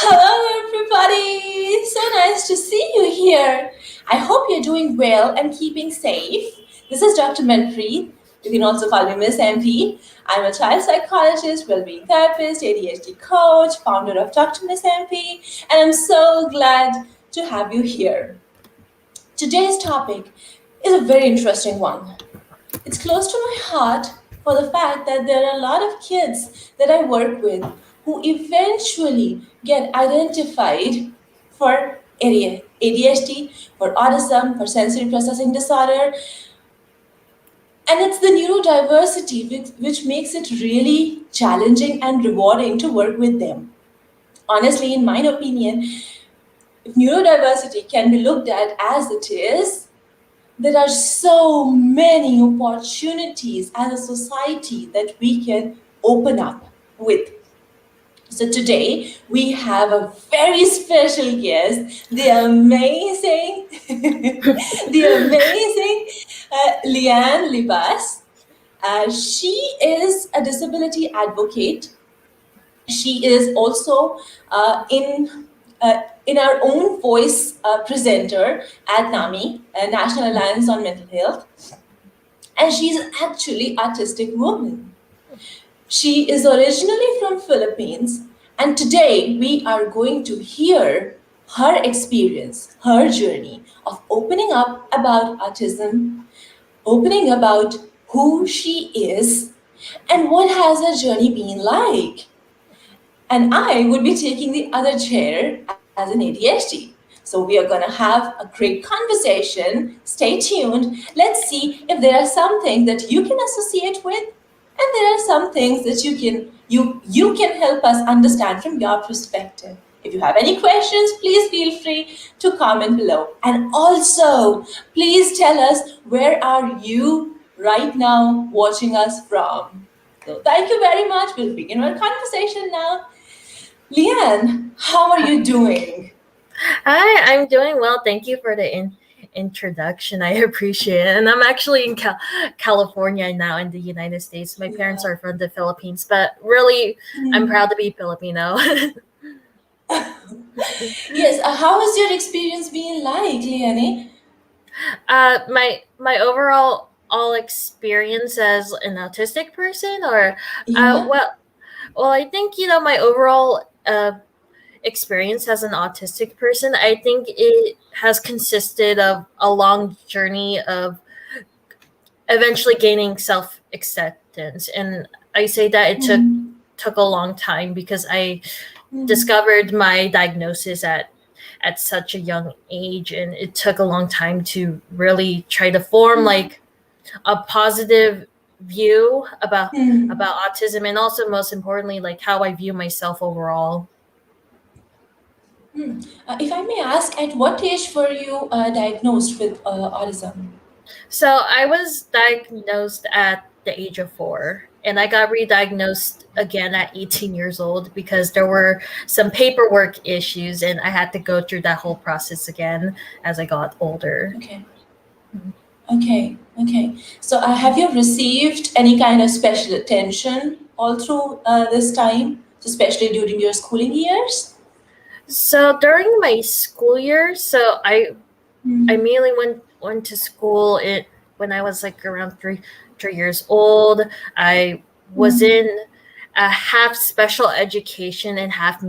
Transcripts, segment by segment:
Hello, everybody. So nice to see you here. I hope you're doing well and keeping safe. This is Dr. Manpreet. You can also call me MissMp. I'm a child psychologist, well-being therapist, ADHD coach, founder of Dr. MissMp, and I'm so glad to have you here. Today's topic is a very interesting one. It's close to my heart for the fact that there are a lot of kids that I work with who eventually get identified for ADHD, for autism, for sensory processing disorder. And it's the neurodiversity which makes it really challenging and rewarding to work with them. Honestly, in my opinion, if neurodiversity can be looked at as it is, there are so many opportunities as a society that we can open up with. So today we have a very special guest, the amazing, Leanne Libas. She is a disability advocate. She is also in our own voice presenter at NAMI, National Alliance on Mental Health, and she's actually autistic woman. She is originally from Philippines, and today we are going to hear her experience, her journey of opening up about autism, opening about who she is, and what has her journey been like. And I would be taking the other chair as an ADHD. So we are going to have a great conversation. Stay tuned. Let's see if there are some things that you can associate with, and there are some things that you can help us understand from your perspective. If you have any questions, please feel free to comment below. And also, please tell us where are you right now watching us from. So thank you very much. We'll begin our conversation now. Leanne, how are you doing? Hi, I'm doing well. Thank you for the introduction. I appreciate it. And I'm actually in California now in the United States. My parents are from the Philippines, but really, I'm proud to be Filipino. Yes, how has your experience been like, Leanne? My overall experience as an autistic person, or Yeah. well, I think my overall experience as an autistic person, I think it has consisted of a long journey of eventually gaining self acceptance, and I say that it took a long time because I discovered my diagnosis at such a young age, and it took a long time to really try to form like a positive view about autism, and also most importantly like how I view myself overall. If I may ask, at what age were you diagnosed with autism? So I was diagnosed at the age of 4, and I got re-diagnosed again at 18 years old because there were some paperwork issues, and I had to go through that whole process again as I got older. Okay. Okay. So have you received any kind of special attention all through this time, especially during your schooling years? So during my school years, so I mainly went to school when I was like around three years old. I was in a half special education and half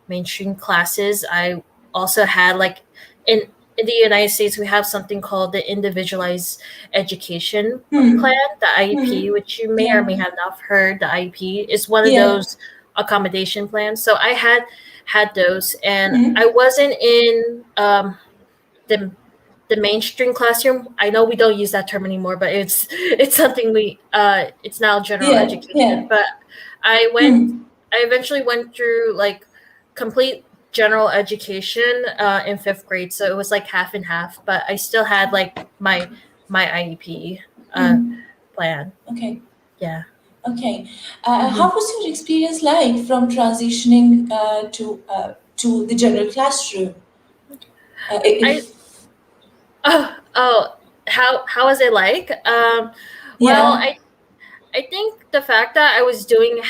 mainstream classes. I also had like in the United States, we have something called the individualized education plan, the IEP, which you may or may have not heard. The IEP is one of those accommodation plans. So I had those, and I wasn't in the mainstream classroom. I know we don't use that term anymore, but it's something it's now general education. But I eventually went through like complete general education in 5th grade, so it was like half and half, but I still had like my IEP plan. Okay. Yeah. Okay. How was your experience like from transitioning to the general classroom? How was it like? Well, I think the fact that I was doing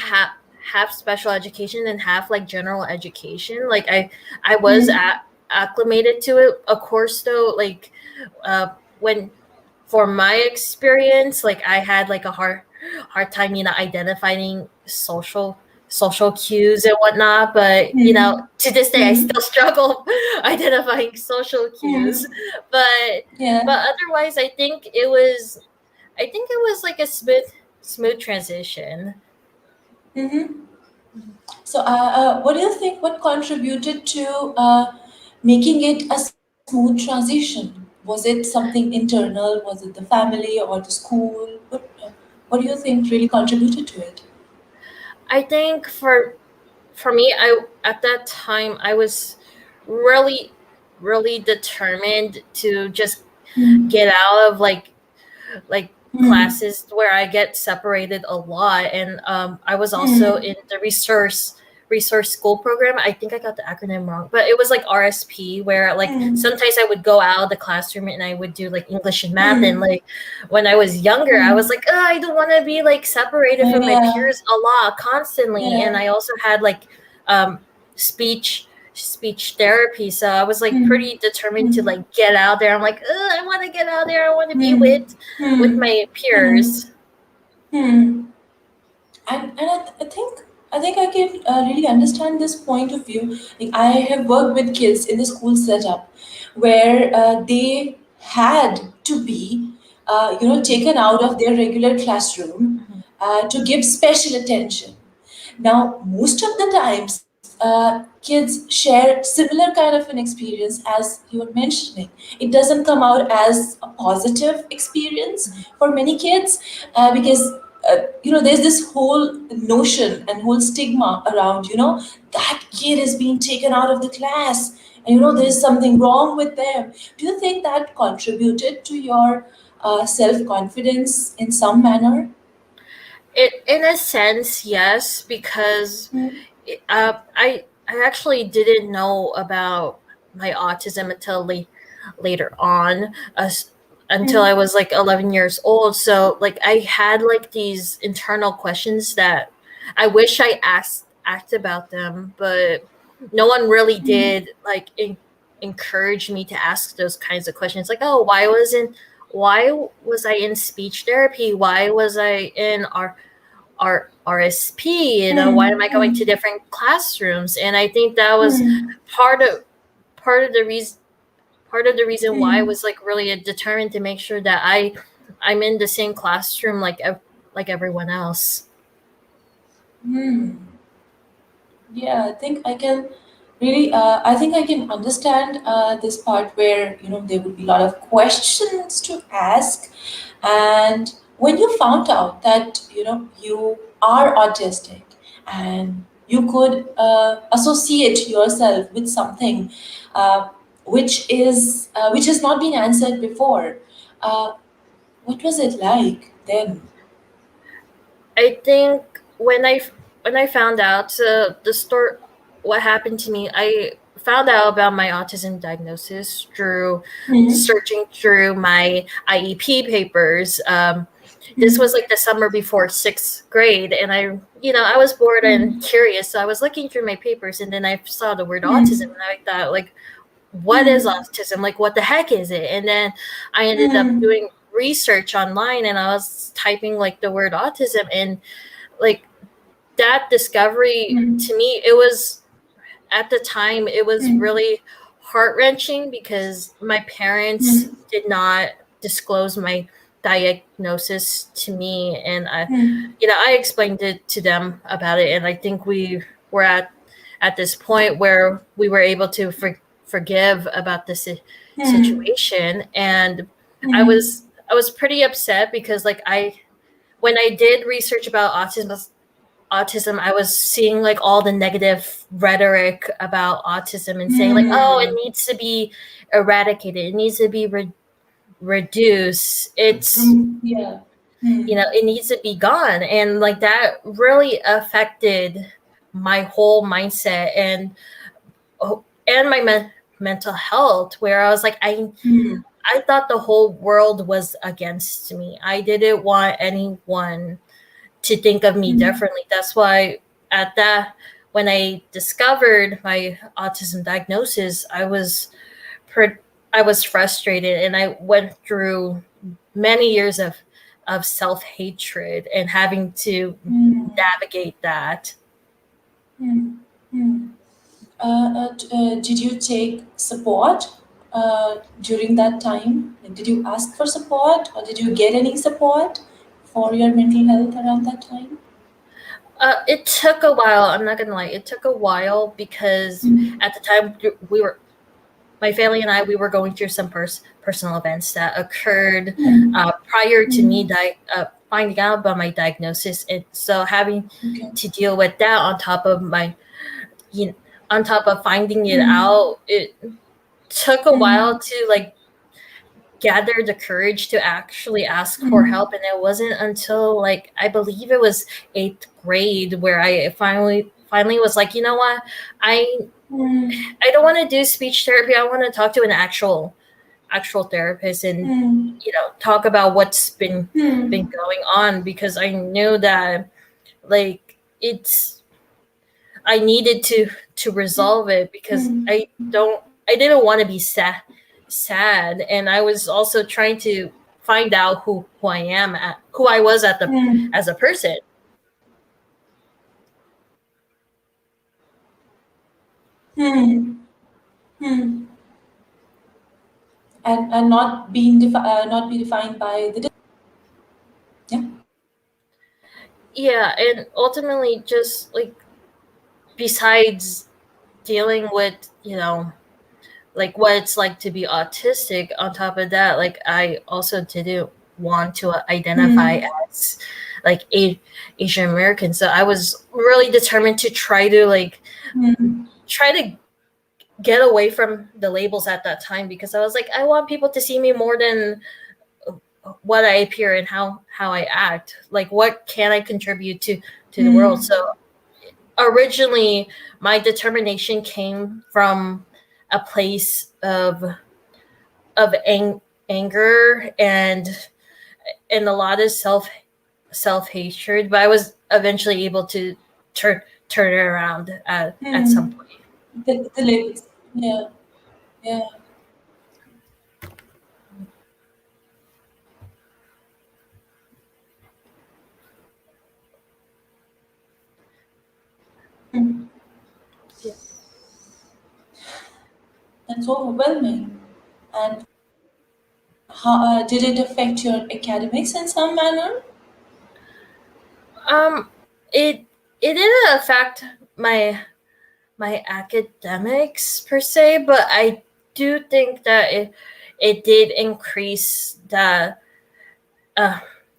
half special education and half like general education. Like I was Mm, acclimated to it. Of course, though, like when for my experience, like I had like a hard time, identifying social cues and whatnot. But mm, to this day, I mm, still struggle identifying social cues. mm. But Yeah. otherwise, I think it was like a smooth transition. Mm-hmm. So, what do you think? What contributed to making it a smooth transition? Was it something internal? Was it the family or the school? What do you think really contributed to it? I think for me, I at that time I was really determined to just Mm, get out of like mm, classes where I get separated a lot. And I was also mm, in the resource school program. I think I got the acronym wrong, but it was like RSP, where like mm, sometimes I would go out of the classroom and I would do like English and math. And mm, like when I was younger, I was mm. like, oh, I don't want to be like separated from my Yeah, peers a lot constantly. And yeah. I also had like um, speech therapy, so I was like Mm, pretty determined to mm, like get out there. I'm like, I want to get out there, I want to be mm, with mm, my mm, peers. mm. And I think I can really understand this point of view. Like, I have worked with kids in the school setup where they had to be taken out of their regular classroom Mhm. to give special attention. Now, most of the times, kids share similar kind of an experience as you were mentioning. It doesn't come out as a positive experience for many kids because there's this whole notion and whole stigma around that kid is being taken out of the class, and there's something wrong with them. Do you think that contributed to your self confidence in some manner? It in a sense, yes, because Mm, I actually didn't know about my autism until later on, until I mm, was like 11 years old. So like I had like these internal questions that I wish I asked about them, but no one really mm, did like encourage me to ask those kinds of questions. Like, oh, why was I in speech therapy? Why was I in RSP? Why am mm, I going to mm, different classrooms? And I think that was mm, part of part of the reason why I mm, was like really determined to make sure that I'm in the same classroom like everyone else. mm. Yeah, I think I can really, I think I can understand this part where, there would be a lot of questions to ask. And when you found out that, you are autistic and you could associate yourself with something uh, which has not been answered before, uh, what was it like then? I think when I found out the story, what happened to me, I found out about my autism diagnosis through Hmm. searching through my IEP papers. This Hmm. was like the summer before sixth grade, and I was bored and Hmm. curious, so I was looking through my papers, and then I saw the word autism, Hmm. and I thought, like, what is Hmm. autism? Like, what the heck is it? And then I ended up Hmm. doing research online, and I was typing like the word autism, and like that discovery Hmm. to me, it was at the time, it was Hmm. really heart wrenching because my parents Hmm. did not disclose my diagnosis to me. And Hmm. I explained it to them about it. And I think we were at this point where we were able to forgive about the Hmm. situation. And Hmm. I was pretty upset because like when I did research about autism, I was seeing like all the negative rhetoric about autism and saying like, oh, it Hmm. needs to be eradicated, it needs to be reduced, Yeah. Hmm. it needs to be gone. And like that really affected my whole mindset and my mental health, where I was like, Hmm. I thought the whole world was against me. I didn't want anyone to think of me Hmm. differently. That's why at that, when I discovered my autism diagnosis, pre- I was frustrated, and I went through many years of self hatred and having to Mm, navigate that. mm, mm. Did you take support during that time? Like, did you ask for support or did you get any support for your mental health around that time? It took a while. I'm not gonna lie. It took a while because Mm, at the time we were my family and I, we were going through some personal events that occurred mm, prior to me mm. finding out about my diagnosis, and so having Okay. to deal with that on top of my, you know, on top of finding it Mm, out, it took a while mm, to like gather the courage to actually ask for mm, help, and it wasn't until like I believe it was eighth grade where I finally was like, you know what, I mm, I don't want to do speech therapy. I want to talk to an actual therapist and mm, talk about what's been mm, going on, because I knew that like it's I needed to resolve it, because mm, I didn't want to be sad, and I was also trying to find out who I was mm, as a person. mm, mm. And not be defined by the yeah. Yeah, and ultimately just like besides dealing with, like what it's like to be autistic, on top of that, like I also didn't want to identify Mm, as like Asian American, so I was really determined to mm, try to get away from the labels at that time, because I was like, I want people to see me more than what I appear and how I act. Like, what can I contribute to the world? mm, So originally, my determination came from a place of anger and a lot of self hatred, but I was eventually able to turn it around at some mm. point. The labels. Yeah, yeah. Mm. Yeah. That's overwhelming. And how did it affect your academics in some manner? Um, it it didn't affect my academics per se, but I do think that it did increase uh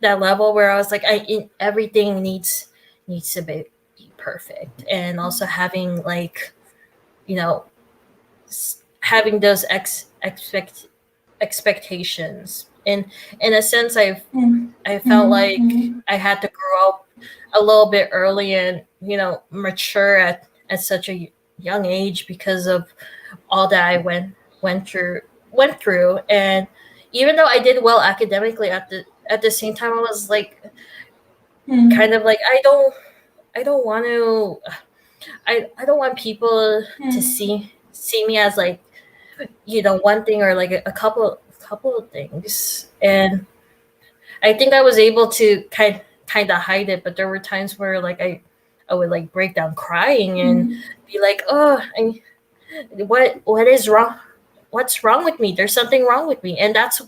that level where I was like, everything needs to be perfect, and also having like, you know having those expectations. In a sense, Mm, I felt mm, like mm, I had to grow up a little bit early and, mature at such a young age, because of all that I went through. And even though I did well academically, at the same time, I was like, kind mm, of like, I don't want to I don't want people to mm, see me as like, one thing, or like a couple of things. And I think I was able to kind of hide it, but there were times where like I would like break down crying and mm, be like, oh, what is wrong? What's wrong with me? There's something wrong with me, and that's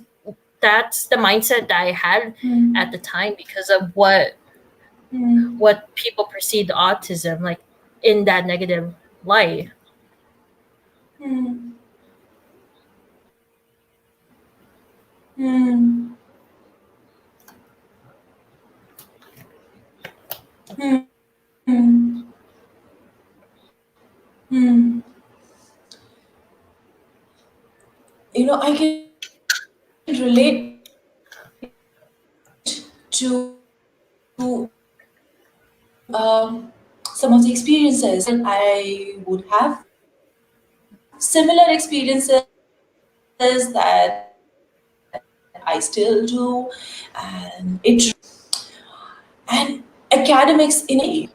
the mindset that I had at mm, the time, because of mm, what people perceived autism like in that negative light. mm, mm, mm, mm, mm. I can relate to some of the experiences. I would have similar experiences that I still do, and it and academics in a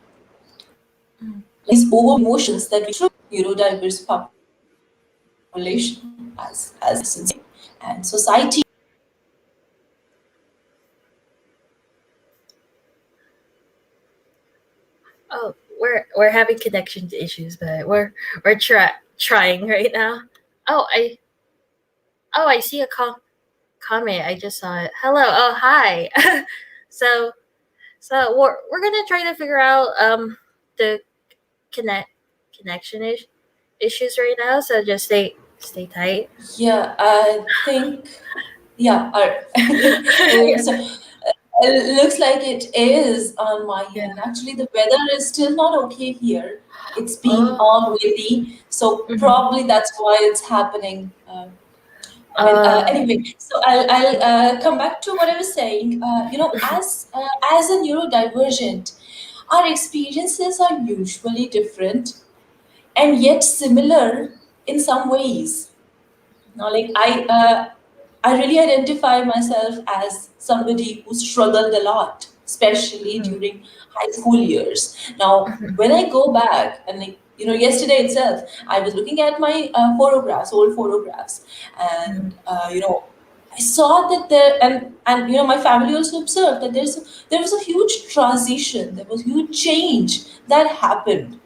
these over emotions that we through neurodiverse population as and society. Oh, we're having connection issues, but we're trying right now. Oh, I see a comment. I just saw it. Hello. Oh, hi. so we're gonna try to figure out the connect connection issues right now. So just stay tight. Yeah, I think, yeah, Yeah. so it looks like it is on my Yeah. end. Actually, the weather is still not okay here. It's been Oh. all windy, so Mhm. probably that's why it's happening. Uh. Anyway, so I'll come back to what I was saying. As a neurodivergent, our experiences are usually different and yet similar in some ways. Now, like I really identify myself as somebody who struggled a lot, especially Mhm. during high school years. Now, when I go back and like yesterday itself, I was looking at my photographs, old photographs, Mhm. and I saw that there and my family also observed that there was a huge transition, there was huge change that happened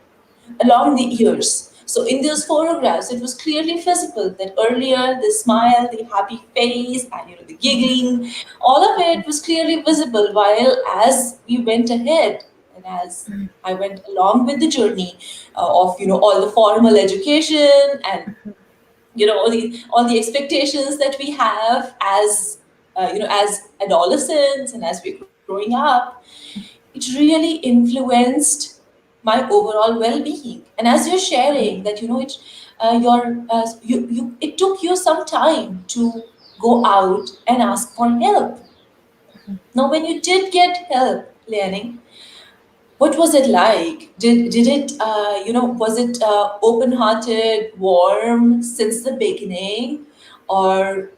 along the years. So in those photographs, it was clearly visible that earlier the smile, the happy face, and the giggling, all of it was clearly visible. While as we went ahead, and as I went along with the journey of all the formal education and all the expectations that we have as as adolescents and as we're growing up, it really influenced my overall well-being. And as you're sharing that you it took you some time to go out and ask for help. Now when you did get help, Learning, what was it like? Did it was it open-hearted, warm since the beginning, or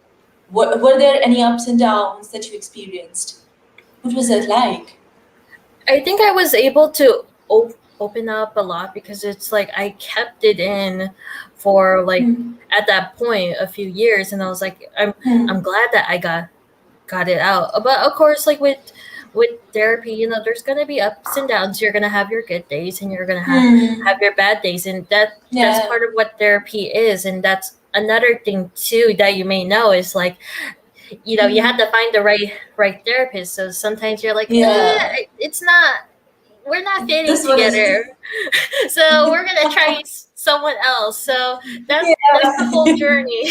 were there any ups and downs that you experienced? What was it like? I think I was able to open up a lot because it's like I kept it in for like Hmm. at that point a few years, and I was like, I'm Hmm. glad that I got it out. But of course, like with therapy, there's gonna be ups and downs. You're gonna have your good days, and you're gonna have Hmm. your bad days, and that's Yeah. part of what therapy is. And that's another thing too that you may know is like you have to Hmm. find the right therapist. So sometimes you're like, Yeah. it's not, we're not fitting This was. together, so we're gonna try someone else. So that's the whole Yeah. journey.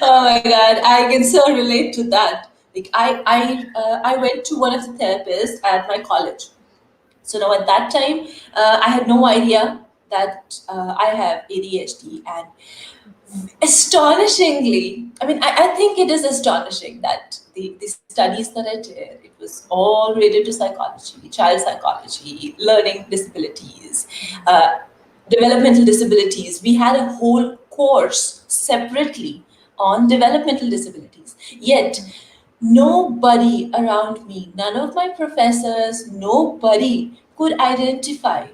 Oh my God, I can so relate to that. Like I went to one of the therapists at my college. So now at that time, I had no idea that I have ADHD, and astonishingly, I mean, I think it is astonishing that the studies that I did, it was all related to psychology, child psychology, learning disabilities, uh, developmental disabilities. We had a whole course separately on developmental disabilities. Yet, nobody around me, none of my professors, nobody could identify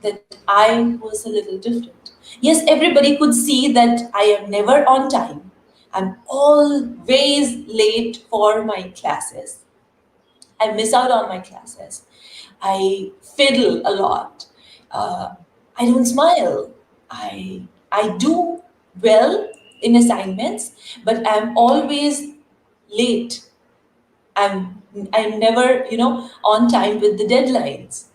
that I was a little different. Yes, everybody could see that I am never on time. I'm always late for my classes. I miss out on my classes. I fiddle a lot. Uh, I don't smile. I do well in assignments, but I'm always late. I'm never on time with the deadlines.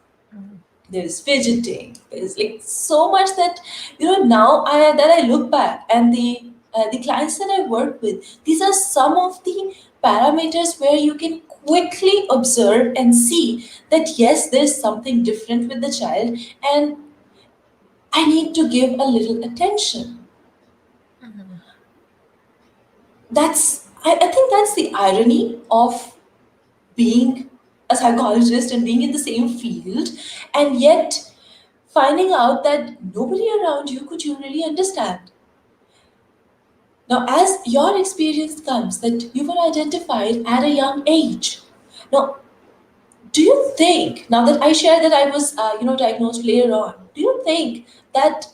There's fidgeting, there's like so much that now I look back, and the clients that I work with, these are some of the parameters where you can quickly observe and see that yes, there's something different with the child, and I need to give a little attention. Mhm. I think that's the irony of being a psychologist and being in the same field, and yet finding out that nobody around you could you really understand. Now, as your experience comes that you were identified at a young age, now Do you think, now that I share that I was, diagnosed later on, do you think that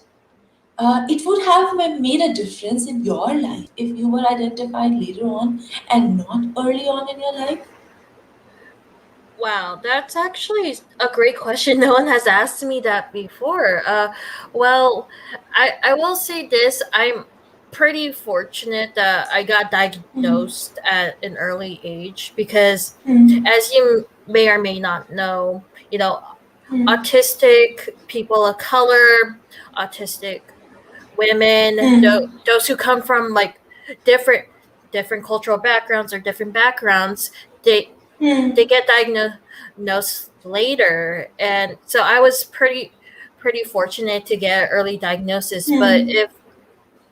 it would have made a difference in your life if you were identified later on and not early on in your life? Wow, that's actually a great question. No one has asked me that before. Well, I will say this. I'm pretty fortunate that I got Hmm. diagnosed at an early age because, Hmm. as you may or may not know, Hmm. autistic people of color, autistic women, Hmm. those who come from like different different cultural backgrounds or different backgrounds, they Hmm. they get diagnosed later, and so I was pretty fortunate to get early diagnosis. But Hmm.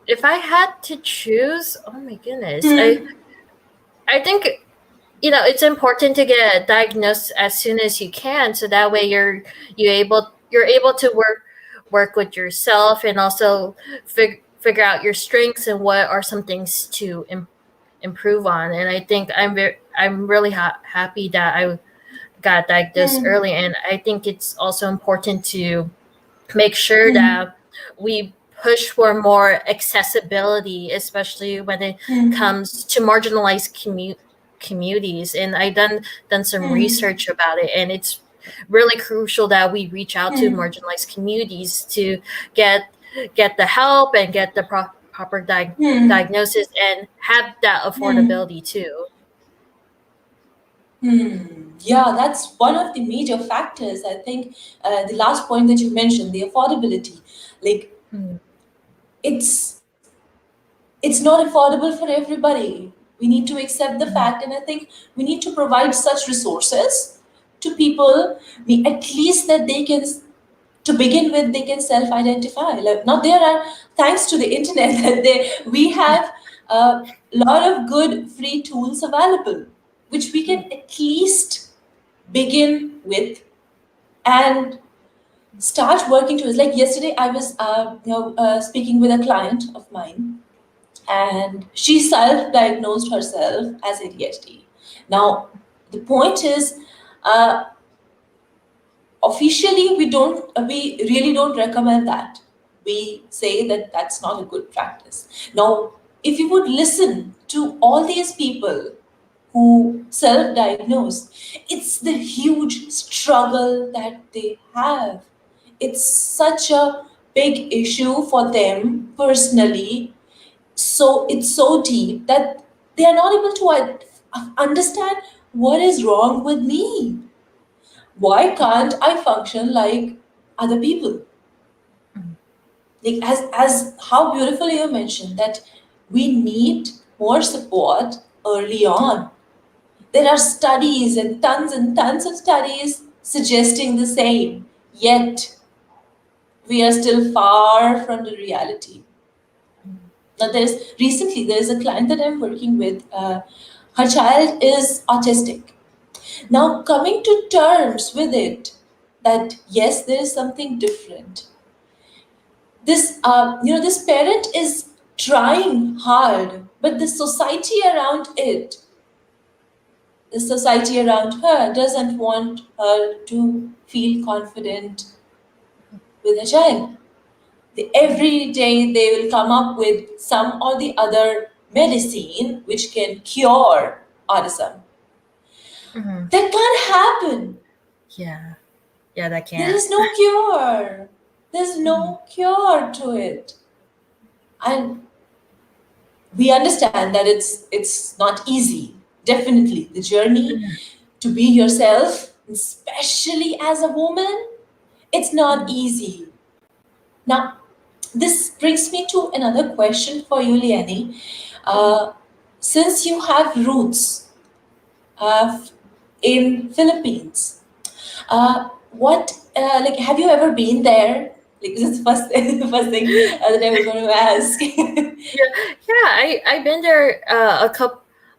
if I had to choose, oh my goodness, I Hmm. I think it's important to get diagnosed as soon as you can, so that way you're able to work with yourself and also figure out your strengths and what are some things to improve on. And I think I'm really happy that I got diagnosed Hmm. early. And I think it's also important to make sure Hmm. that we push for more accessibility, especially when it Hmm. comes to marginalized communities. And I done some Hmm. research about it, and it's really crucial that we reach out to Hmm. marginalized communities to get get the help and get the proper Hmm. diagnosis and have that Hmm. affordability too. Hmm. Yeah, that's one of the major factors. I think the last point that you mentioned, the affordability, like Mm, it's it's not affordable for everybody. We need to accept the mm, fact, and I think we need to provide such resources to people, at least that they can, to begin with, they can self-identify. Like, now there are, thanks to the internet, that we have a lot of good free tools available, which we mm, can at least begin with and start working towards. Like yesterday, I was speaking with a client of mine, and she self-diagnosed herself as ADHD. Now, the point is, uh, officially, we really don't recommend that. We say that that's not a good practice. Now, if you would listen to all these people who self-diagnose, it's the huge struggle that they have. It's such a big issue for them personally, so it's so deep that they are not able to understand what is wrong with me. Why can't I function like other people? mm, Like, as how beautifully you mentioned that we need more support early on. There are studies and tons of studies suggesting the same, yet we are still far from the reality. mm, Now, there's a client that I'm working with. Her child is autistic. Now, coming to terms with it, that yes, there is something different. This parent is trying hard, but the society around her doesn't want her to feel confident with her child. Every day they will come up with some or the other medicine which can cure autism. mm. That can't happen. Yeah, yeah, that There can't. is no cure. There's Mm, no cure to it. And we understand that it's not easy. Definitely. The journey mm, to be yourself, especially as a woman, it's not mm, easy. Now, this brings me to another question for you, Liani. mm. Uh, since you have roots uh, in Philippines, what like have you ever been there? Like, this is the first the first thing that I was going to ask. Yeah, yeah. I've been there a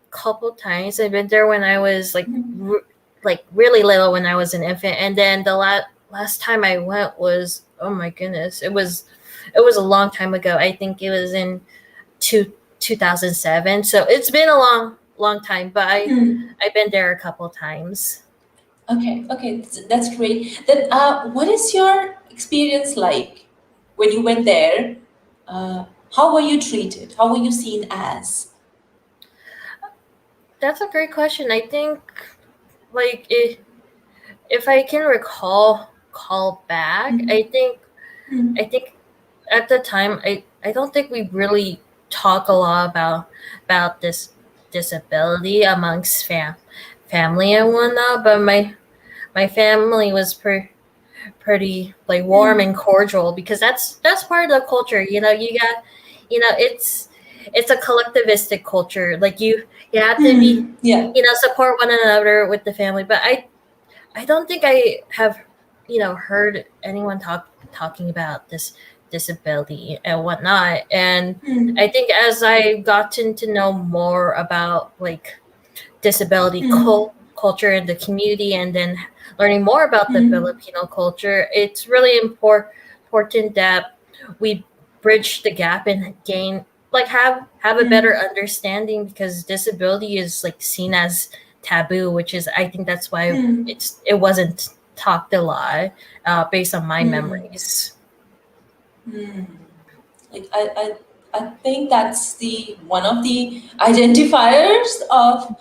couple times. I've been there when I was like really little, when I was an infant, and then the last time I went was, oh my goodness, it was a long time ago. I think it was in two 2007. So it's been a long time, but I've been there a couple times. Okay, okay, that's great. Then, what is your experience like when you went there? Uh, how were you treated? How were you seen as? That's a great question. I think, like, if I can call back, Mm, I mm, think at the time, I don't think we really talk a lot about this disability amongst family and whatnot. But my family was pretty like warm mm, and cordial, because that's part of the culture. It's a collectivistic culture. Like you have to be, yeah. support one another with the family. But I don't think I have, heard anyone talking about this disability and whatnot. And Mm, I think as I gotten to know more about like disability mm, culture in the community, and then learning more about the mm, Filipino culture, it's really important that we bridge the gap and gain, like, have a better mm, understanding, because disability is like seen as taboo, which is, I think that's why mm, it wasn't talked a lot, based on my mm, memories. mm. Like I think that's the one of the identifiers of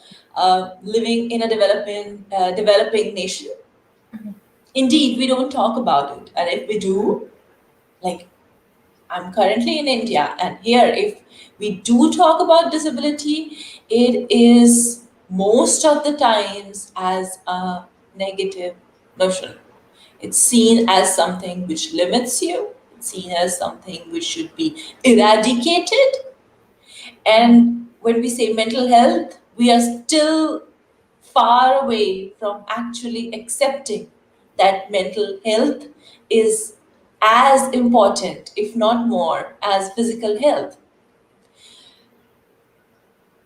living in a developing nation. Indeed, we don't talk about it, and if we do, like I'm currently in India, and here, if we do talk about disability, it is most of the times as a negative notion. It's seen as something which limits you, it's seen as something which should be eradicated. And when we say mental health, we are still far away from actually accepting that mental health is as important, if not more, as physical health.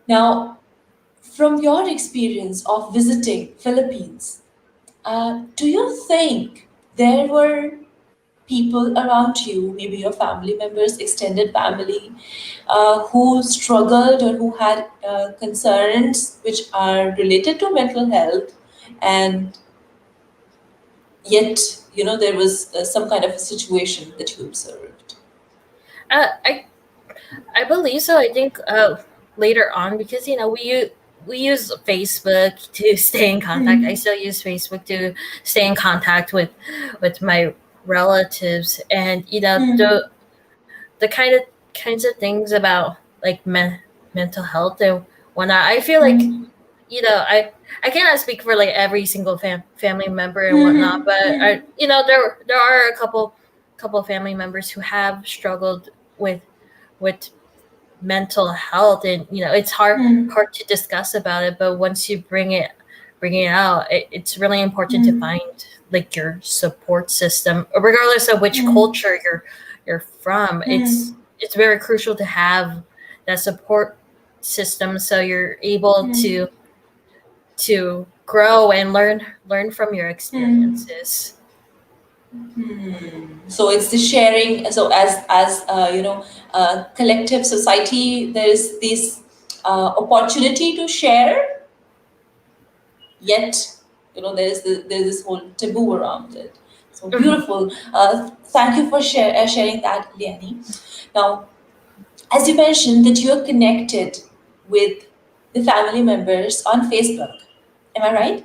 Now, from your experience of visiting Philippines, do you think there were people around you, maybe your family members, extended family, who struggled or who had concerns which are related to mental health, and yet, there was some kind of a situation that you observed? uh, I I believe so. I think later on, because we use Facebook to stay in contact. I Hmm. still use Facebook to stay in contact with my relatives, and Hmm. the kinds of things about like mental health and whatnot. I feel like, Hmm. I cannot speak for like every single family member and whatnot, Hmm. but Hmm. there are a couple family members who have struggled with mental health, and it's Hmm. hard to discuss about it. But once you bring it out, it's really important to Hmm. find like your support system, regardless of which Hmm. culture you're from. Hmm. It's very crucial to have that support system, so you're able Hmm. to grow and learn from your Hmm. experiences. So it's the sharing. So as collective society, there is this opportunity to share. Yet, there's this whole taboo around it. So Mhm. beautiful. Thank you for sharing that, Leonie. Now, as you mentioned that you're connected with the family members on Facebook, am I right?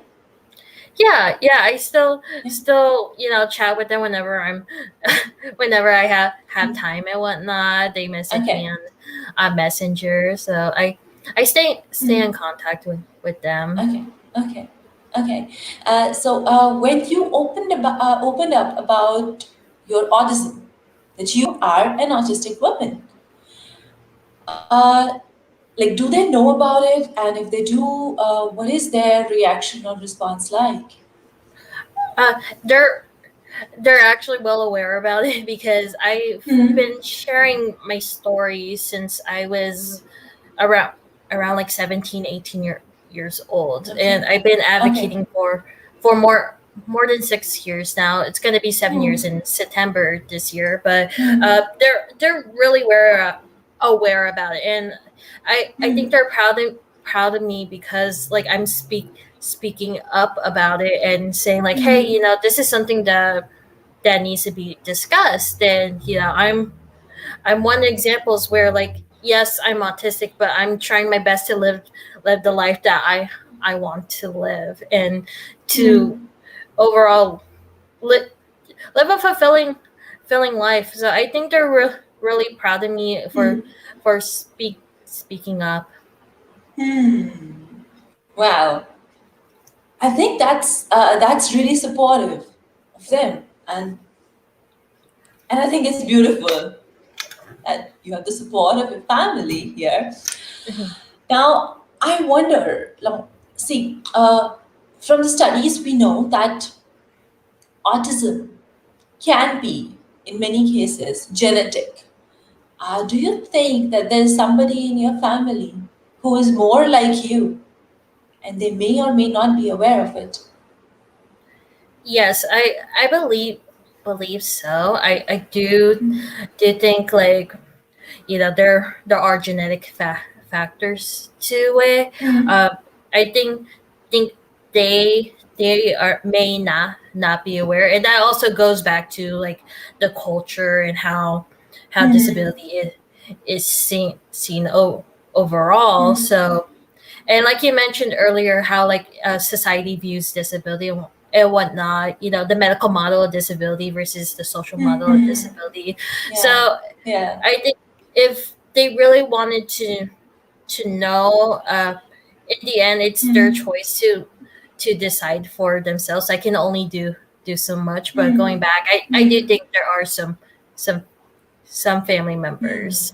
Yeah, I still Yeah. chat with them whenever whenever I have time and whatnot. They message me Okay. on Messenger, so I stay in Mhm. contact with them. Okay. Okay. Okay. So when you opened up about your autism, that you are an autistic woman, uh, like, do they know about it? And if they do, what is their reaction or response like? Uh, they're they're actually well aware about it, because I've Hmm. been sharing my story since I was around like 17, 18 years old, Okay. and I've been Okay. advocating for more than 6 years now. It's going to be 7 years Hmm. in September this year, but Hmm. they're really aware about it, and I think Hmm. they're proud of me, because like I'm speaking up about it and saying like, hey, Mm-hmm. this is something that needs to be discussed. And I'm one examples where like, yes, I'm autistic, but I'm trying my best to live the life that I want to live, and to Mm-hmm. overall li- live a fulfilling life. So I think they're really proud of me for speaking up. Hmm. Wow. I think that's really supportive of them, and I think it's beautiful that you have the support of your family here. Mhm. Now, I wonder, see, from the studies, we know that autism can be, in many cases, genetic. Do you think that there's somebody in your family who is more like you and they may or may not be aware of it? Yes, I believe so. I do think like, there are genetic factors to it. Hmm. Uh, I think they are may not be aware, and that also goes back to like the culture and how Hmm. disability is seen overall. Hmm. So, and like you mentioned earlier, how like society views disability and whatnot. The medical model of disability versus the social model of Hmm. disability. Yeah. So Yeah. I think if they really wanted to know, in the end, it's their Hmm. choice to decide for themselves. I can only do so much. But going Hmm. back, I do Hmm. think there are some some family Hmm. members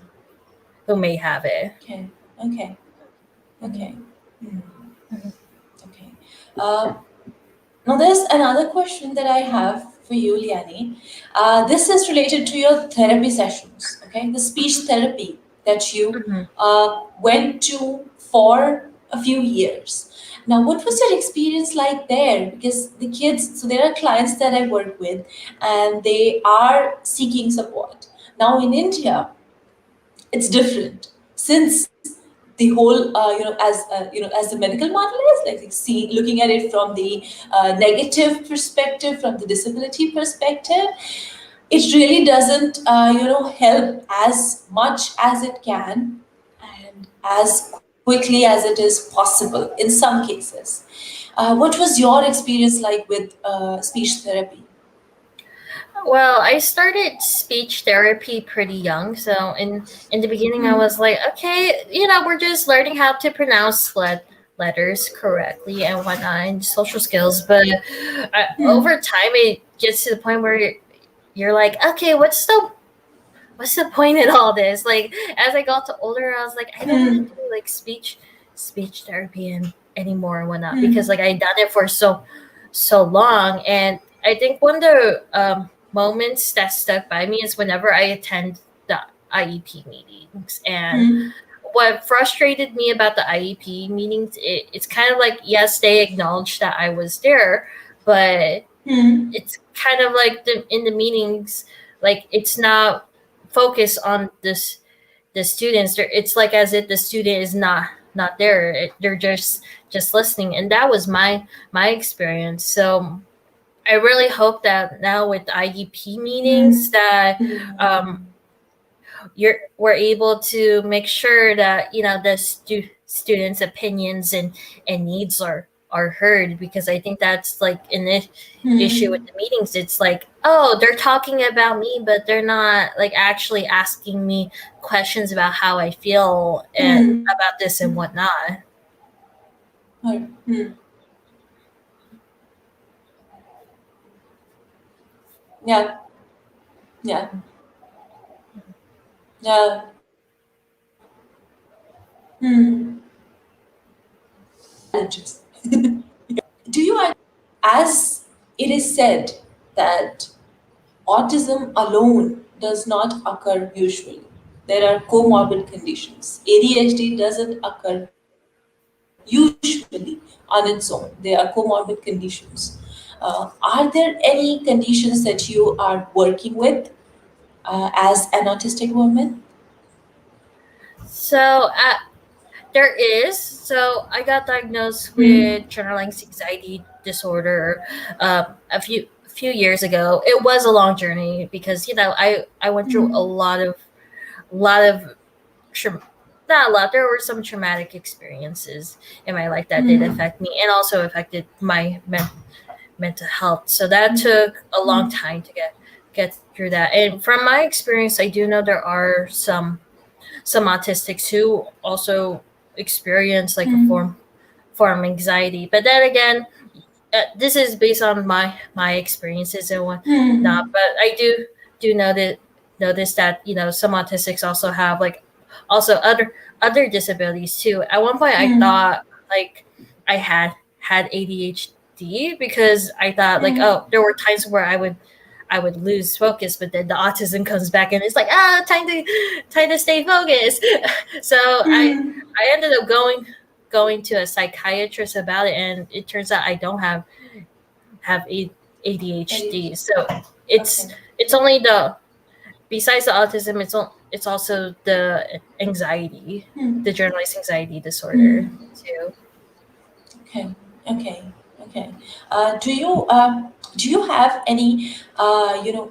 who may have it. Okay. Okay. Mhm. Okay. Hmm. Okay. Uh, Now, there's another question that I have for you, Liani. This is related to your therapy sessions, okay? The speech therapy that you Mhm. went to for a few years. Now, what was your experience like there? Because the kids, so there are clients that I work with and they are seeking support. Now, in India, it's different since the whole as the medical model is like see looking at it from the negative perspective, from the disability perspective, it really doesn't help as much as it can and as quickly as it is possible in some cases. What was your experience like with speech therapy? Well, I started speech therapy pretty young, so in the beginning, I was like, okay, we're just learning how to pronounce letters correctly and whatnot, and social skills. But over time, it gets to the point where you're like, okay, what's the point in all this? Like, as I got to older, I was like, I don't want to do like speech therapy anymore and whatnot, because like I done it for so long. And I think one of the moments that stuck by me is whenever I attend the IEP meetings. And what frustrated me about the IEP meetings, it's kind of like, yes, they acknowledge that I was there, but Hmm. it's kind of like in the meetings, like it's not focused on the students. It's like as if the student is not there. They're just listening, and that was my experience. So I really hope that now with IEP meetings that um, we're able to make sure that the students' opinions and needs are heard, because I think that's like an issue with the meetings. It's like, oh, they're talking about me, but they're not like actually asking me questions about how I feel and about this and whatnot. Hmm. Yeah. Yeah. Yeah. Challenges. Do you, as it is said that autism alone does not occur usually. There are comorbid conditions. ADHD doesn't occur usually on its own. There are comorbid conditions. Are there any conditions that you are working with as an autistic woman? So There is. So I got diagnosed Hmm. with generalized anxiety disorder a few years ago. It was a long journey because I went through a Hmm. lot of tra- not a lot. There were some traumatic experiences in my life that did Hmm. affect me and also affected my mental health. So that Hmm. took a long Hmm. time to get through that. And from my experience, I do know there are some autistics who also experience like a Hmm. form of anxiety. But then again, this is based on my experiences and whatnot. Hmm. But I do notice that some autistics also have like also other disabilities too. At one point, I Hmm. thought like I had ADHD because I thought like, Hmm. oh, there were times where I would lose focus, but then the autism comes back and it's like, time to stay focused. So Hmm. I ended up going to a psychiatrist about it, and it turns out I don't have ADHD. Very- So it's Okay. it's only the besides the autism, it's also the anxiety, Hmm. the generalized anxiety disorder Hmm. too. Okay. Okay. Okay. Do you have any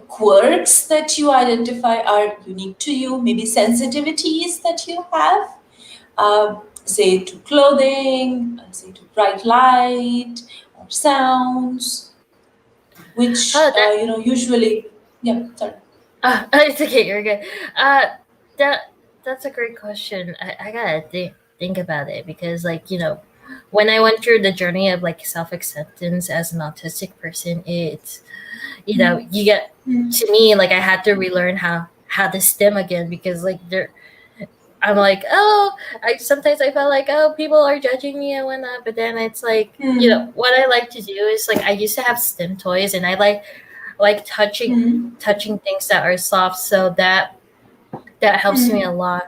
quirks that you identify are unique to you? Maybe sensitivities that you have, say to clothing, say to bright light or sounds, which Oh, that usually. Yeah. Sorry. it's okay. You're good. Uh, that's a great question. I gotta think about it because, like, when I went through the journey of like self acceptance as an autistic person, it's you get Hmm. to me like I had to relearn how to stem again because like I'm like, oh, I felt like, oh, people are judging me and whatnot, but then it's like, Hmm. what I like to do is like I used to have stem toys and I like Hmm. touching things that are soft, so that helps me Hmm. a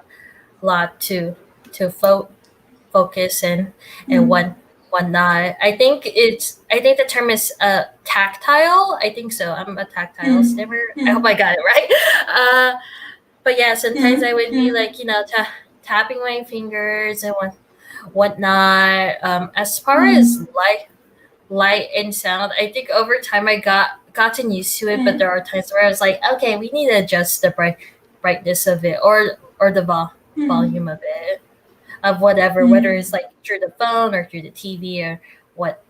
lot to focus and Hmm. whatnot. I think the term is tactile. I think so. I'm a tactile Hmm. stimmer. I hope Hmm. I got it right. But yeah, sometimes I Hmm. would be Hmm. like tapping my fingers and whatnot. As far as Hmm. light and sound, I think over time I gotten used to it, but Hmm. there are times where I was like, okay, we need to adjust the brightness of it or the Hmm. volume of it of whatever, whether Hmm. it's like through the phone or through the TV or what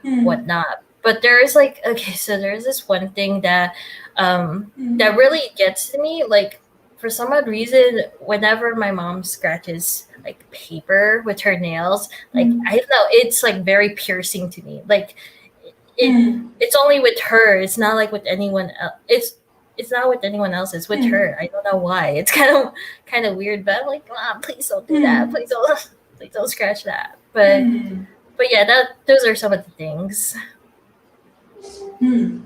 Hmm. whatnot. But there is like okay, so there's this one thing that Hmm. really gets to me. Like for some odd reason, whenever my mom scratches like paper with her nails, like Hmm. I don't know, it's like very piercing to me. Like it Hmm. it's only with her. It's not like with anyone else. It's not with anyone else. It's with Hmm. her. I don't know why. It's kind of weird. But I'm like, Mom, please don't do that. Hmm. Please don't scratch that. Hmm. But yeah, those are some of the things. Hmm.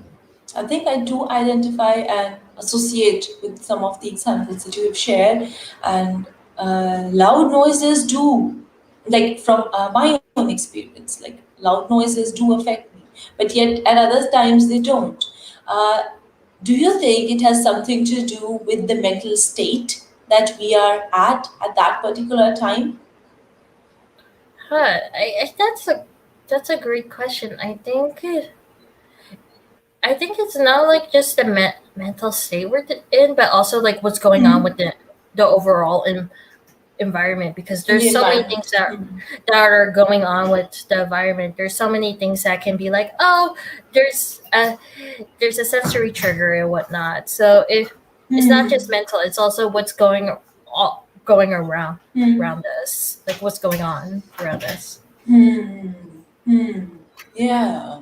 I think I do identify and associate with some of the examples that you have shared, and loud noises do, like from my own experience, like loud noises do affect me, but yet at other times they don't. Uh, do you think it has something to do with the mental state that we are at that particular time? That's a great question. I think it's not like just the mental state we're in, but also like what's going on Hmm. with the overall environment because In there's the so many things environment. that are going on with the environment. There's so many things that can be like, oh, there's a there's a sensory trigger and whatnot. So it's not just Hmm. mental; it's also what's going Hmm. around us, like what's going on around us. Hmm. Hmm. Yeah.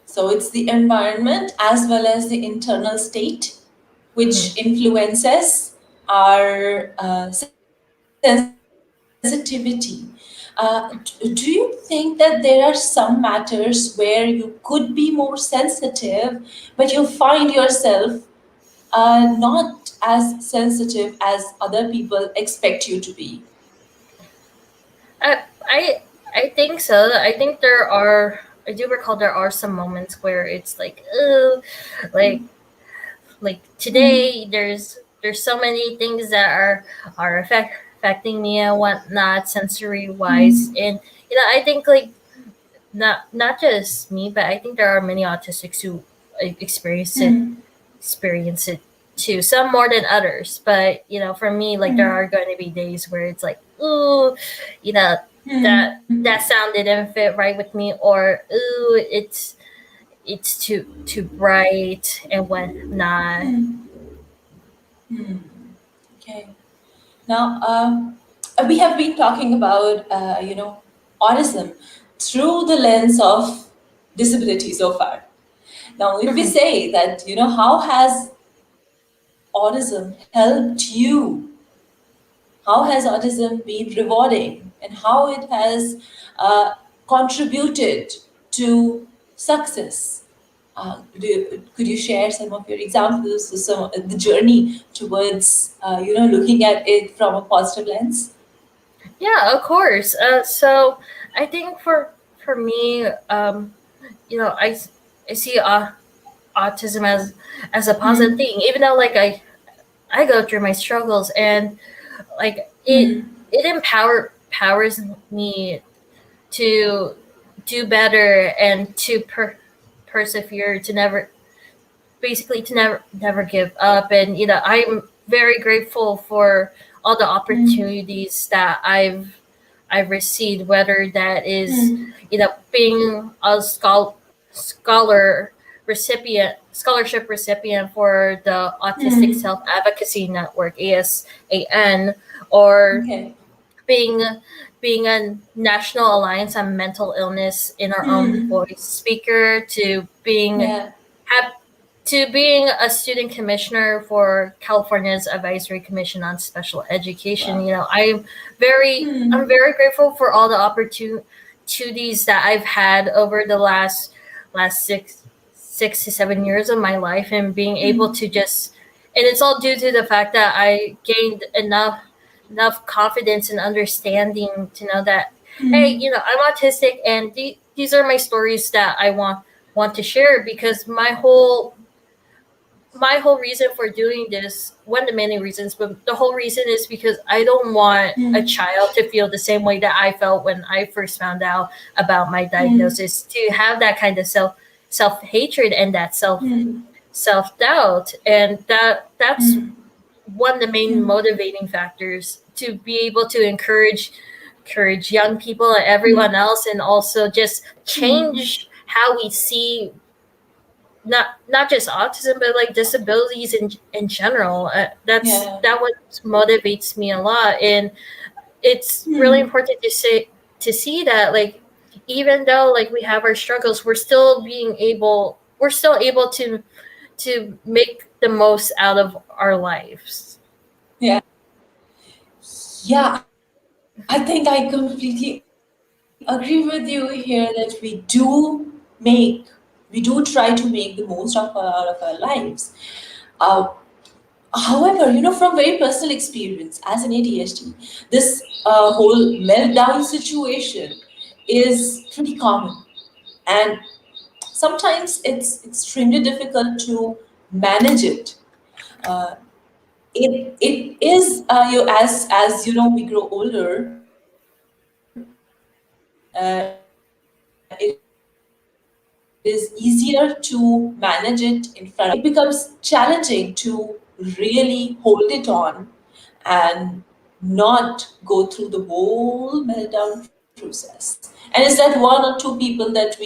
So it's the environment as well as the internal state Mhm. which influences our sensitivity. Do you think that there are some matters where you could be more sensitive, but you find yourself not as sensitive as other people expect you to be? I I I think so. I think there are. I do recall there are some moments where it's like, oh, like like Hmm. today there's so many things that are affecting me and whatnot, sensory wise. And I think like not just me, but I think there are many autistics who experience it too. Some more than others, but for me, like there are going to be days where it's like, ooh, you know, that sound didn't fit right with me, or ooh, it's too bright and whatnot. Okay. Now, we have been talking about, autism through the lens of disability so far. Now, if we Mhm. say that, how has autism helped you? How has autism been rewarding, and how it has uh, contributed to success? Could you share some of your examples, some the journey towards looking at it from a positive lens? Yeah, of course. So I think for me, I see autism as a positive thing, even though like I go through my struggles, and like it empowers me to do better and to persevere, to never give up. And I'm very grateful for all the opportunities that I've received, whether that is being a scholar scholarship recipient for the Autistic Self Advocacy Network, ASAN, or Okay. being being a National Alliance on Mental Illness in Our Own Voice speaker, Yeah. have to being a student commissioner for California's Advisory Commission on Special Education. Wow. I'm very grateful for all the opportunities that I've had over the last 6 to 7 years of my life, and being able to just, and it's all due to the fact that I gained enough confidence and understanding to know that, hey, I'm autistic, and these are my stories that I want to share, because my whole reason for doing this, one of the many reasons, but the whole reason is because I don't want a child to feel the same way that I felt when I first found out about my diagnosis, to have that kind of self hatred and that self doubt. And that's one of the main motivating factors, to be able to encourage young people and everyone else, and also just change how we see not just autism, but like disabilities in general. Yeah. That what motivates me a lot. And it's really important to see that, like, even though like we have our struggles, we're still able to make the most out of our lives. Yeah. Yeah, I think I completely agree with you here that we do try to make the most of our lives. Uh, However, from very personal experience as an ADHD, this whole meltdown situation is pretty common. And sometimes it's extremely difficult to manage it. Uh, it is, as we grow older, it is easier to manage it in front of us. It becomes challenging to really hold it on and not go through the whole meltdown process. And is that one or two people that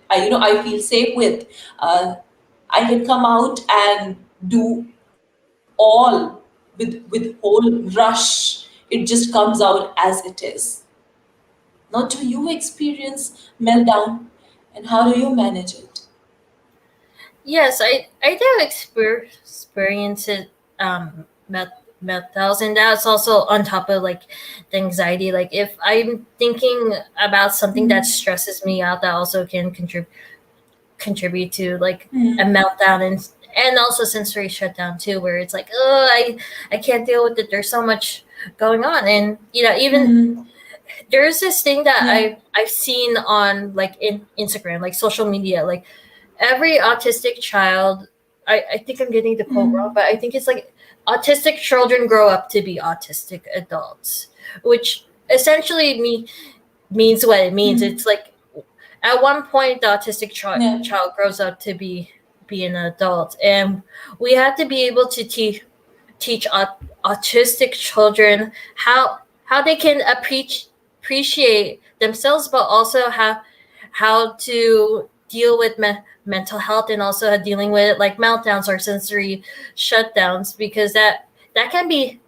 I feel safe with? Uh, I can come out and do all with whole rush. It just comes out as it is. Now, do you experience meltdown, and how do you manage it? Yes, I do experience it, meltdowns, and that's also on top of like the anxiety. Like if I'm thinking about something that stresses me out, that also can contribute to like a meltdown, and also sensory shutdown too, where it's like, oh, I can't deal with it. There's so much going on, and even there's this thing that Yeah. I've seen on like in Instagram, like social media, like every autistic child, I think I'm getting the quote wrong, but I think it's like autistic children grow up to be autistic adults, which essentially means what it means. It's like at one point the autistic Yeah. child grows up to be an adult, and we have to be able to teach autistic children how they can appreciate themselves, but also how to deal with mental health, and also dealing with like meltdowns or sensory shutdowns, because that can be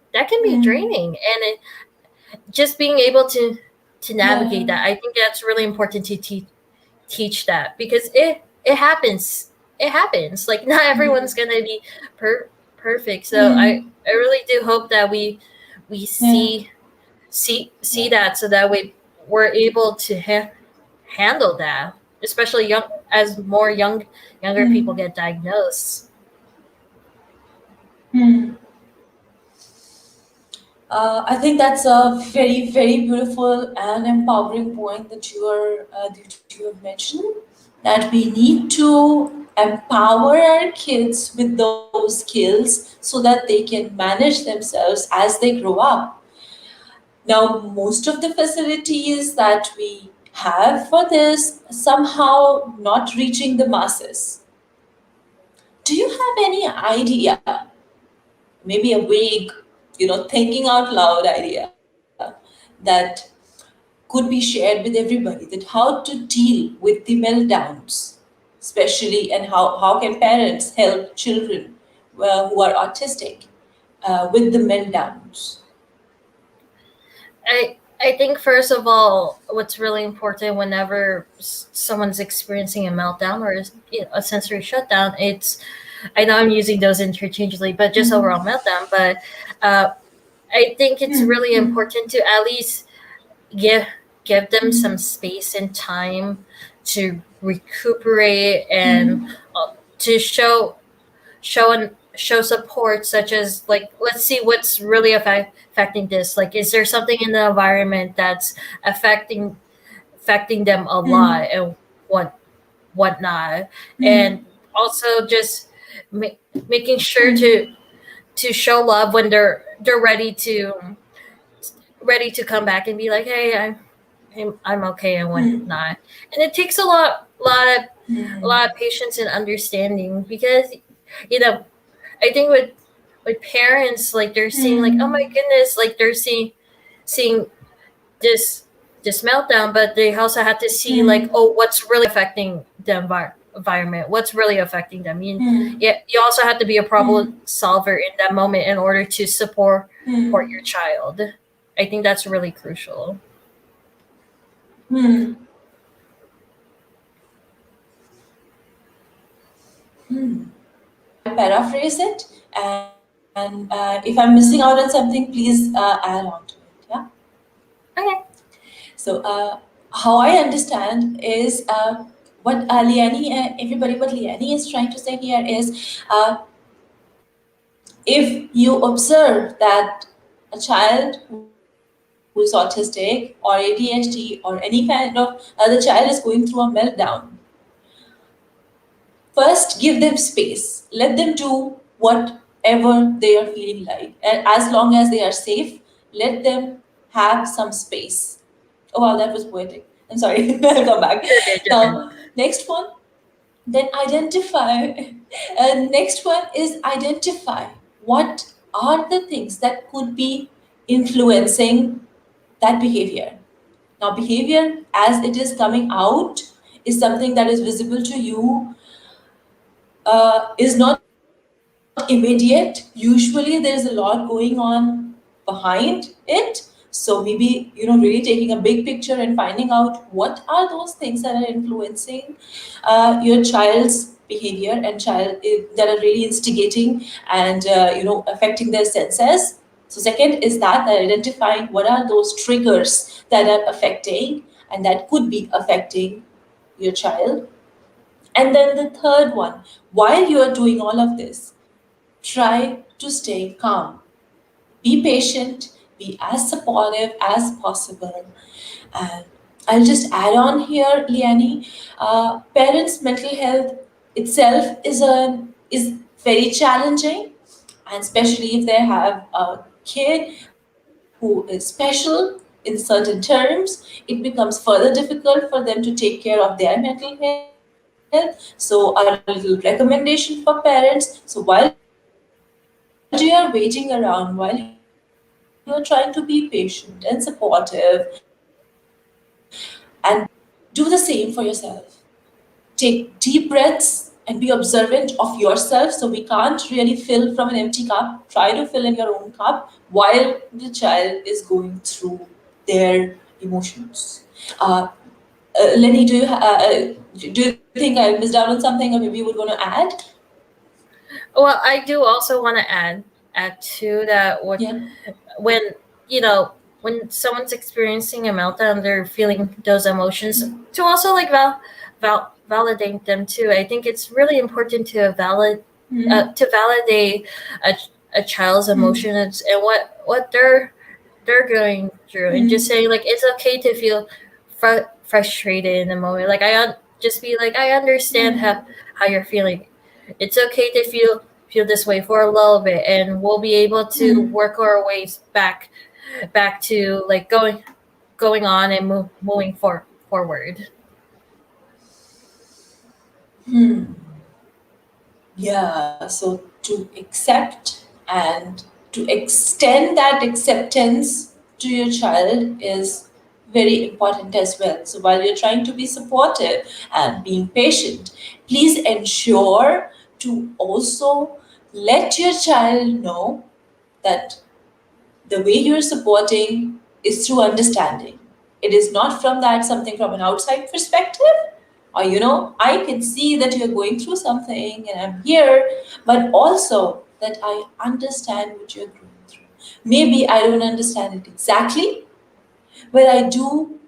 draining, and just being able to navigate Yeah. that, I think that's really important to teach that, because it happens, like not everyone's gonna be perfect. So I really do hope that we Yeah. see that, so that we're able to handle that, especially as more younger people get diagnosed. I think that's a very, very beautiful and empowering point that you have mentioned. That we need to empower our kids with those skills so that they can manage themselves as they grow up. Now, most of the facilities that we have for this somehow not reaching the masses. Do you have any idea, maybe a vague, thinking out loud idea that could be shared with everybody, that how to deal with the meltdowns, especially, and how can parents help children who are autistic with the meltdowns? I think first of all, what's really important whenever someone's experiencing a meltdown or a sensory shutdown, it's, I know I'm using those interchangeably, but just overall meltdown. But uh, I think it's really important to at least give give them some space and time to recuperate, and to show support, such as, like, let's see what's really affecting this, like, is there something in the environment that's affecting them a lot, and whatnot. And also just making sure to show love when they're ready to come back and be like, hey, I'm okay and whatnot. And it takes a lot of patience and understanding, because you know I think with parents, like, they're seeing, like, oh my goodness, like, they're seeing this this meltdown, but they also have to see, like, oh, what's really affecting the environment, what's really affecting them. You also have to be a problem solver in that moment in order to support your child. I think that's really crucial. I'll paraphrase it, and if I'm missing out on something, please add on to it. Yeah. Okay. So, how I understand is what everybody but Liani is trying to say here is, if you observe that a child who is autistic or ADHD or any kind of other child is going through a meltdown, first give them space. Let them do whatever they are feeling like. And as long as they are safe, let them have some space. Oh wow, that was poetic. I'm sorry. I'll come back. You're good. You're good. Now, next one, then identify. Next one is identify what are the things that could be influencing that behavior. Now, behavior as it is coming out is something that is visible to you, is not immediate. Usually, there is a lot going on behind it. So maybe, really taking a big picture and finding out what are those things that are influencing your child's behavior, and that are really instigating and affecting their senses. So second is that identifying what are those triggers that are affecting and that could be affecting your child. And then the third one, while you are doing all of this, try to stay calm. Be patient, be as supportive as possible. And I'll just add on here, Liani, parents' mental health itself is very challenging. and especially if they have a kid who is special in certain terms, it becomes further difficult for them to take care of their mental health. So, a little recommendation for parents: so while you are waiting around, while you are trying to be patient and supportive, and do the same for yourself. Take deep breaths and be observant of yourself. So we can't really fill from an empty cup. Try to fill in your own cup while the child is going through their emotions. Lenny, do you think I missed out on something, or maybe you would want to add? Well, I do also want to add to that what Yeah. when you know when someone's experiencing a meltdown, they're feeling those emotions to also like validate them too. I think it's really important to to validate a, a child's emotions and what they're going through, and just saying like it's okay to feel frustrated in the moment. Like just be like, I understand how you're feeling. It's okay to feel this way for a little bit, and we'll be able to work our ways back to like going on and moving forward. Yeah, so to accept and to extend that acceptance to your child is very important as well. So while you're trying to be supportive and being patient, please ensure to also let your child know that the way you're supporting is through understanding. It is not from that something from an outside perspective, or I can see that you're going through something and I'm here, but also that I understand what you're going through. Maybe I don't understand it exactly, but I do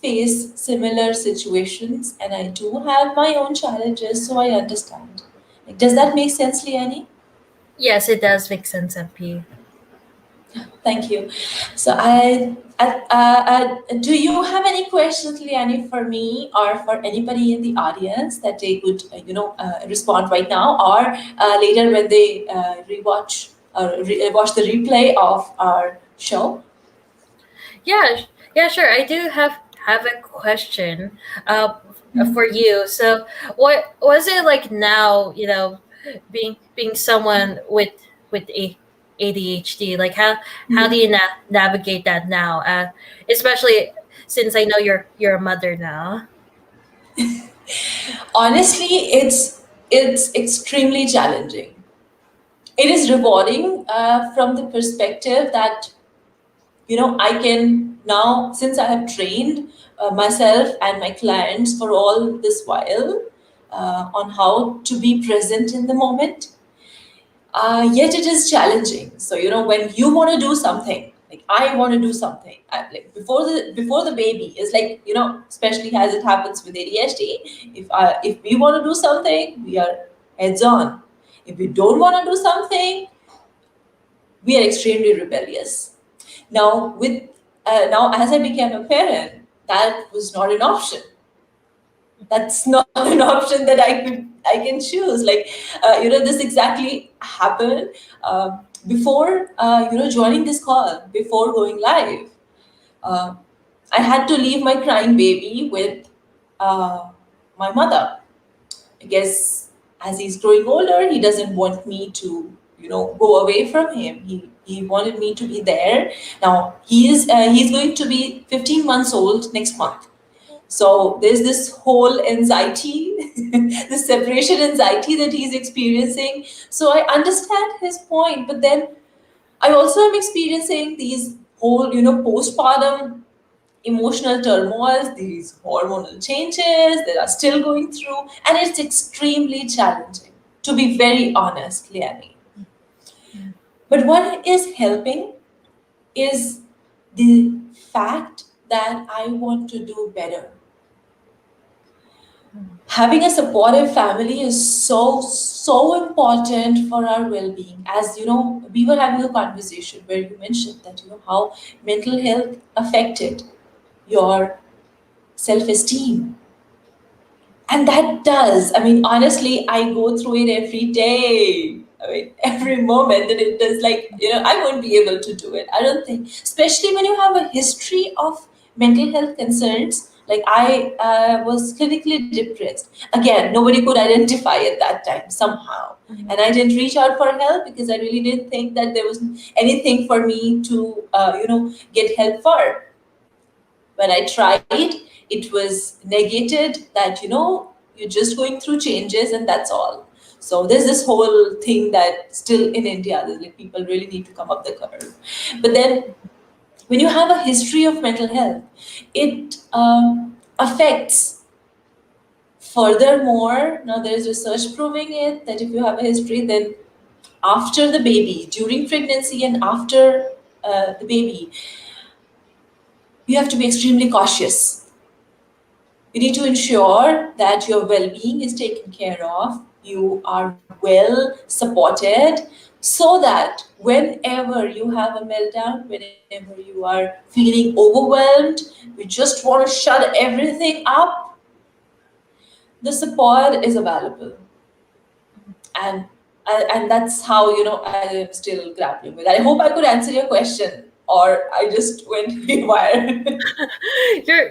face similar situations and I do have my own challenges, so I understand. Like, does that make sense, Liani? Yes, it does make sense, MP. Thank you. So, do you have any questions, Liani, for me or for anybody in the audience that they could, respond right now, or later when they rewatch or watch the replay of our show? Yeah, yeah, sure. I do have a question for you. So, what was it like now? Being someone with ADHD. Like how do you navigate that now? Especially since I know you're a mother now. Honestly, it's extremely challenging. It is rewarding from the perspective that I can now, since I have trained myself and my clients for all this while on how to be present in the moment. Yet it is challenging. So when you want to do something, like I want to do something, like before the baby is like, especially as it happens with ADHD, if we want to do something, we are heads on. If we don't want to do something, we are extremely rebellious. Now, as I became a parent, that was not an option. That's not an option that I can choose. Like, this exactly happened before joining this call, before going live. Uh, I had to leave my crying baby with uh, my mother. I guess as he's growing older, he doesn't want me to, go away from him. He wanted me to be there. Now he's going to be 15 months old next month. So there's this whole anxiety, this separation anxiety that he's experiencing. So I understand his point, but then I also am experiencing these whole, postpartum emotional turmoils, these hormonal changes that are still going through, and it's extremely challenging, to be very honest, Liani. But what is helping is the fact that I want to do better. Having a supportive family is so important for our well-being. As we were having a conversation where you mentioned that how mental health affected your self-esteem. And that does. I mean, honestly, I go through it every day. I mean, every moment that it does, like, I won't be able to do it. I don't think, especially when you have a history of mental health concerns. Like, I was clinically depressed. Again, nobody could identify at that time somehow. And I didn't reach out for help because I really didn't think that there was anything for me to, get help for. When I tried, it was negated that, you're just going through changes and that's all. So there's this whole thing that still in India, like, people really need to come up the curve. But then when you have a history of mental health, it affects. Furthermore, now there is research proving it that if you have a history, then after the baby, during pregnancy, and after the baby, you have to be extremely cautious. You need to ensure that your well being is taken care of, you are well supported, so that whenever you have a meltdown, whenever you are feeling overwhelmed, you just want to shut everything up, the support is available. And that's how, I am still grappling with. I hope I could answer your question, or I just went haywire.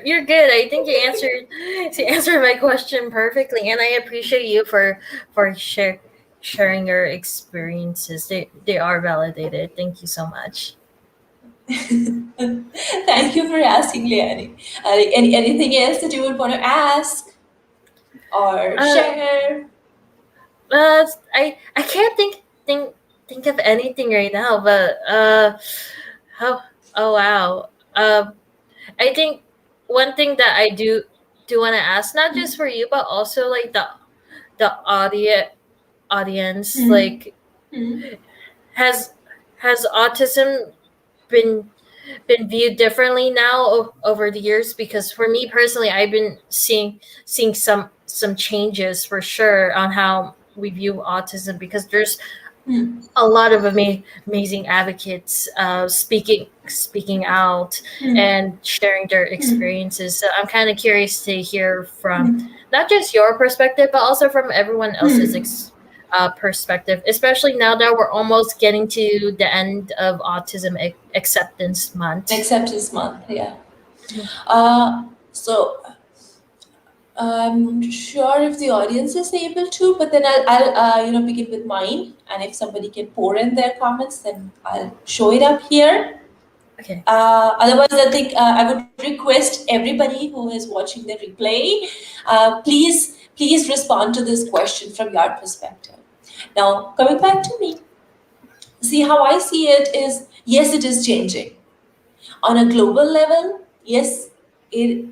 You're good. I think you answered my question perfectly, and I appreciate you for sharing your experiences. They are validated. Thank you so much. Thank you for asking, Leanne. Like, anything else that you would want to ask or Uh, share? I can't think of anything right now, but how oh wow. I think one thing that I do want to ask, not just for you, but also like the audience, Hmm. like Hmm. has has autism been been viewed differently now over the years? Because for me personally, I've been seeing some changes for sure on how we view autism, because there's Hmm. a lot of amazing advocates speaking out Hmm. and sharing their Hmm. experiences. So I'm kind of curious to hear from Hmm. not just your perspective, but also from everyone else's Hmm. perspective, especially now that we're almost getting to the end of Autism Acceptance Month. Acceptance month, yeah. Mhm. So I'm sure if the audience is able to, but then I'll begin with mine, and if somebody can pour in their comments, then I'll show it up here. Okay. Otherwise, I think I would request everybody who is watching the replay, please respond to this question from your perspective. Now, coming back to me, see how I see it is, yes, it is changing on a global level. Yes,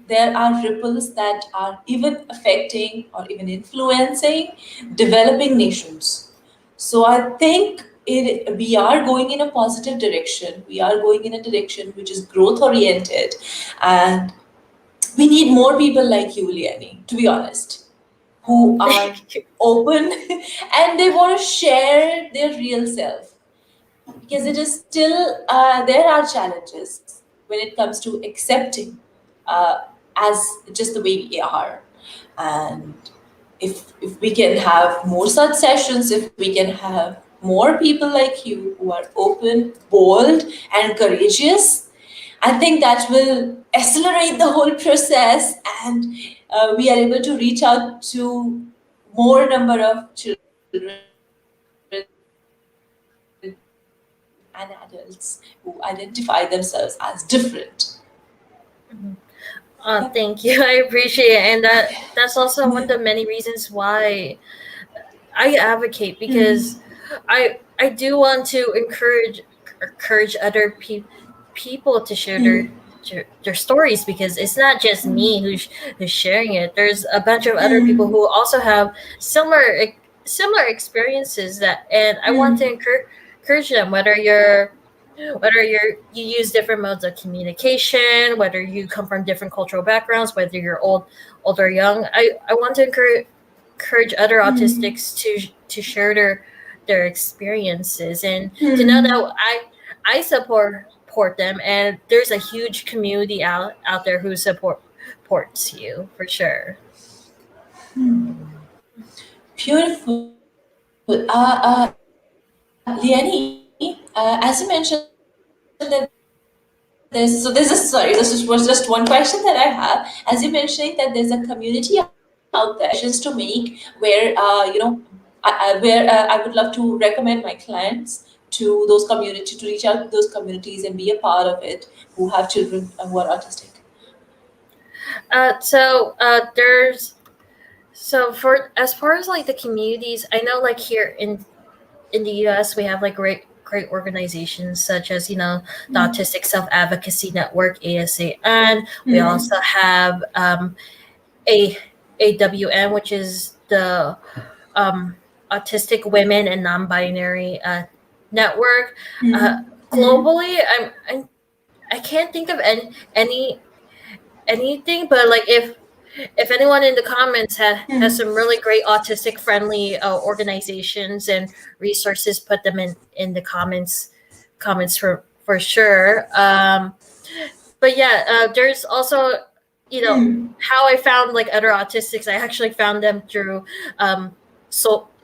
there are ripples that are even affecting or even influencing developing nations. So I think we are going in a positive direction. We are going in a direction which is growth oriented, and we need more people like you, Liani, to be honest, Oh, who are thank you. open and they want to share their real self, because it is still there are challenges when it comes to accepting uh, as just the way we are. And if we can have more such sessions, if we can have more people like you who are open, bold, and courageous, I think that will accelerate the whole process, and we are able to reach out to more number of children and adults who identify themselves as different. Mhm. Yeah. Thank you. I appreciate it, and that's also one of the many reasons why I advocate, because I do want to encourage other people to share their stories, because it's not just me who's sharing it. There's a bunch of other people who also have similar experiences, that, and I want to encourage them, whether you use different modes of communication, whether you come from different cultural backgrounds, whether you're old or young. I want to encourage other autistics to share their experiences, and to know that I support them, and there's a huge community out there who supports you for sure. Beautiful. Leanne, as you mentioned that this was just one question that I have. As you're mentioning that there's a community out there, suggestions to make where I would love to recommend my clients to those community to reach out to those communities and be a part of it who have children who are autistic. There's for as far as like the communities, I know like here in the US we have like great organizations such as the Autistic Self Advocacy Network ASA, and we also have a AWN, which is the Autistic Women and Non-Binary Network. Globally, I can't think of anything, but like if anyone in the comments has some really great autistic friendly organizations and resources, put them in the comments for sure. But yeah, there's also how I found like other autistics. I actually found them through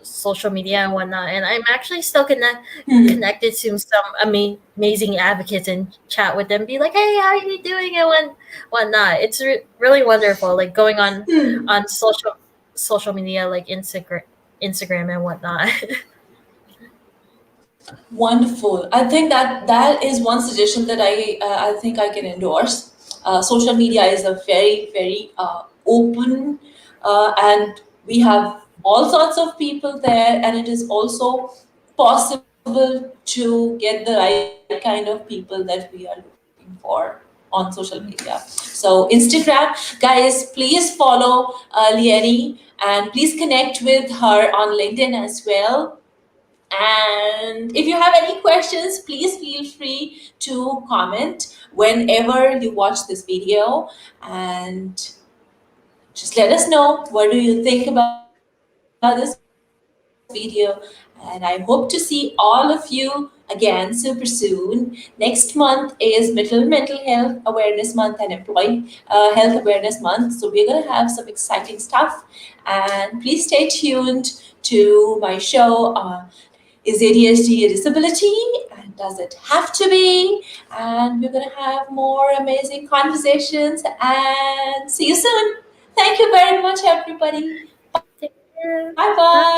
social media and whatnot, and I'm actually still connected to some amazing advocates and chat with them, be like, hey, how are you doing, and whatnot. It's really wonderful, like going on social media like Instagram and whatnot. Wonderful. I think that is one suggestion that I think I can endorse. Social media is a very open, and we have all sorts of people there, and it is also possible to get the right kind of people that we are looking for on social media. So Instagram, guys, please follow Lieni, and please connect with her on LinkedIn as well. And if you have any questions, please feel free to comment whenever you watch this video, and just let us know what do you think about this video. And I hope to see all of you again super soon. Next month is Mental Health Awareness Month and Employee Health Awareness Month. So we're going to have some exciting stuff. And please stay tuned to my show. Is ADHD a disability? And does it have to be? And we're going to have more amazing conversations. And see you soon. Thank you very much, everybody. Bye bye.